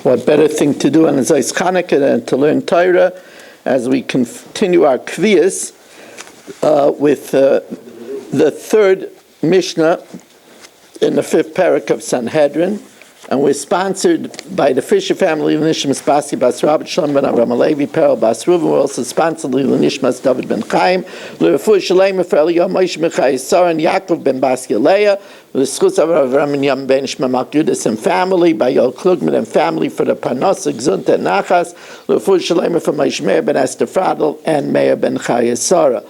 What better thing to do on Zayis Chanukah than to learn Torah as we continue our Kviyas with the third Mishnah in the fifth parak of Sanhedrin. And we're sponsored by the Fisher family, Nishmas Basi Bas Rabbi Shalom ben Avram Alevi, Perel Bas Ruven. We're also sponsored by Nishmas David ben Chaim, L'Refuah Shalema for Eliyah Moshe Mechai Sarah and Yaakov ben Bas Yaleah, L'Schutz Avram and Yam ben Shmamak Yudas and family, by Yol Klugman and family for the Parnas, Gzunt and Nachas, L'Refuah Shalema for Moshe Meir ben Esther Fradel and Meir ben Chai Sarah.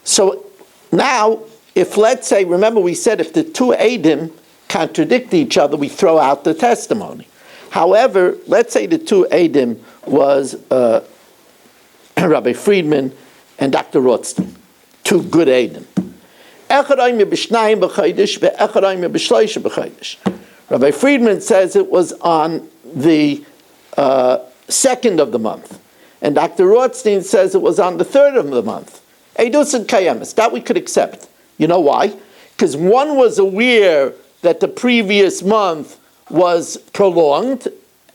So now, if let's say, remember we said if the two Eidim contradict each other, we throw out the testimony. However, let's say the two Eidim was Rabbi Friedman and Dr. Rothstein, two good Eidim. Rabbi Friedman says it was on the 2nd of the month, and Dr. Rothstein says it was on the 3rd of the month. Eidus and Kayemis, that we could accept. You know why? Because one was aware that the previous month was prolonged,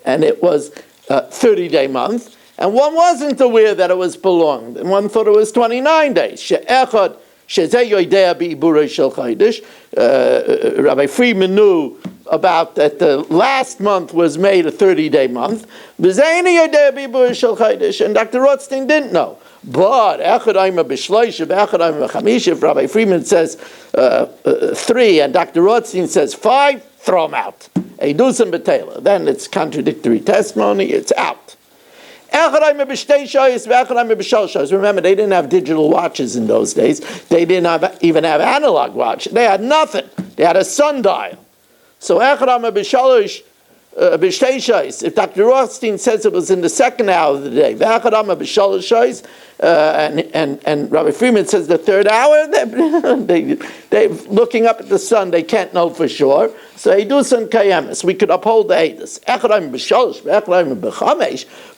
and it was a 30-day month, and one wasn't aware that it was prolonged, and one thought it was 29 days. Rabbi Friedman knew about that the last month was made a 30-day month, and Dr. Rothstein didn't know. But if Rabbi Friedman says 3 and Dr. Rothstein says 5, throw them out. Then it's contradictory testimony, it's out. Remember, they didn't have digital watches in those days. They didn't even have analog watch. They had nothing. They had a sundial. So if Dr. Rothstein says it was in the 2nd hour of the day, and Rabbi Friedman says the 3rd hour, they're looking up at the sun, they can't know for sure. So Eidus and Kayemis, we could uphold the Eidus.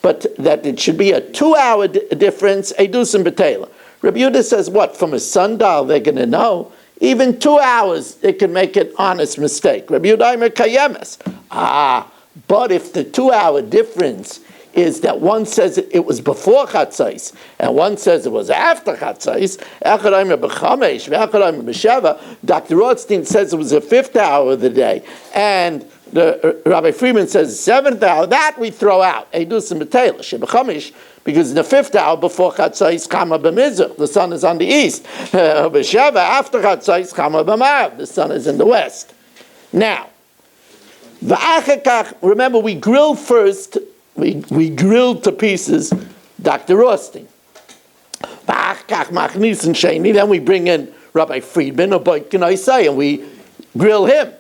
But that it should be a 2-hour difference, Eidus and Betela. Rabbi Yehuda says what? From a sundial they're going to know? Even 2 hours, it can make an honest mistake. Rabbi Yehuda Kayemis. But if the 2-hour difference is that one says it was before Chatzais and one says it was after Chatzais, Dr. Rothstein says it was the 5th hour of the day, and Rabbi Friedman says the 7th hour, that we throw out. Eidus and Betela, because in the 5th hour before Chatzais, Kama b'mizrach, the sun is on the east. B'sheva, after Chatzais, Kama b'marav, the sun is in the west. Now, remember, we grilled first, we grilled to pieces Dr. Rothstein. Then we bring in Rabbi Friedman, and we grill him.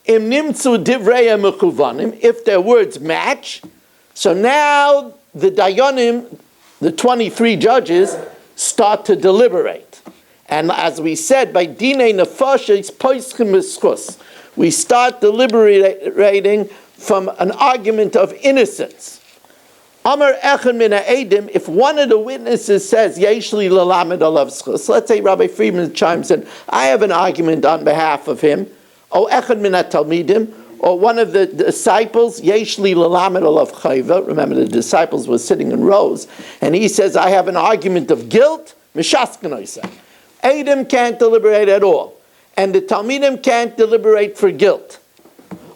If their words match, so now the Dayanim, the 23 judges, start to deliberate. And as we said, by Dinei Nefashis Poischim Mischus, we start deliberating from an argument of innocence. Amar Echad min ha'edim, if one of the witnesses says, Yeshli lalamed alav schus, let's say Rabbi Friedman chimes in, I have an argument on behalf of him, or Echad min ha'talmidim, or one of the disciples, Yeshli lalamed alav chayva, remember the disciples were sitting in rows, and he says, I have an argument of guilt, mishaskanoi. Edim can't deliberate at all. And the Talmidim can't deliberate for guilt.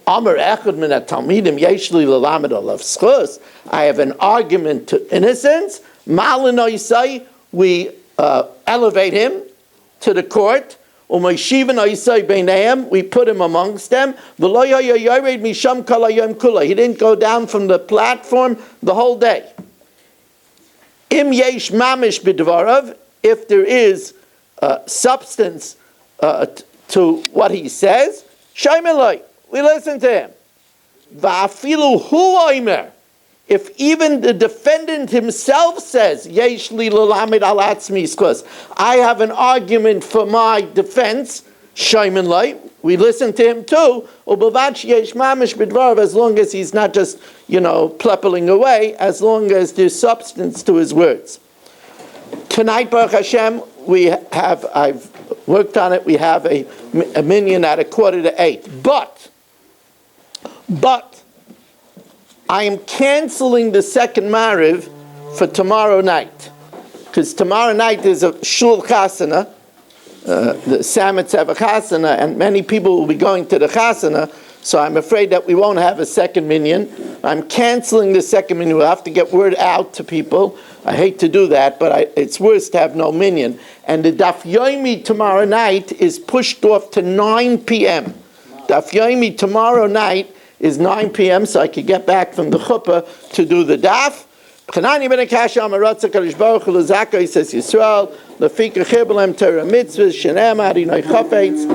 Amar echad min ha-Talmidim yeshli lelamed alav schus. I have an argument to innocence. Malin we elevate him to the court. U'moishivan oisai beineim, we put him amongst them. V'lo yored misham kol hayom kula. He didn't go down from the platform the whole day. Im yesh mamish b'dvarav, if there is substance to what he says, Shaimelai, we listen to him. Va'afilu hu oimer, if even the defendant himself says, Yesh li l'lamed al atzmi schus, I have an argument for my defense, Shaimelai, we listen to him too. Ubavash yesh mamish b'dvarav, as long as he's not just, pleppling away, as long as there's substance to his words. Tonight, Baruch Hashem, I've worked on it, we have a minyan at 7:45. But But I am canceling the second Mariv for tomorrow night. Because tomorrow night is a shul chasana. The Samets have a chasana, and many people will be going to the chasana, so I'm afraid that we won't have a second minyan. I'm canceling the second minyan. We'll have to get word out to people. I hate to do that, but it's worse to have no minyan. And the Daf Yomi tomorrow night is pushed off to 9 p.m. Daf Yomi tomorrow night is 9 p.m., so I could get back from the chuppah to do the daf. Chanani ben Akasha Amaratza Kadosh Baruch Hu L'Zaka, he says Yisrael Lefika Chibelem Torah Mitzvahs Shenem Adinai Chafetz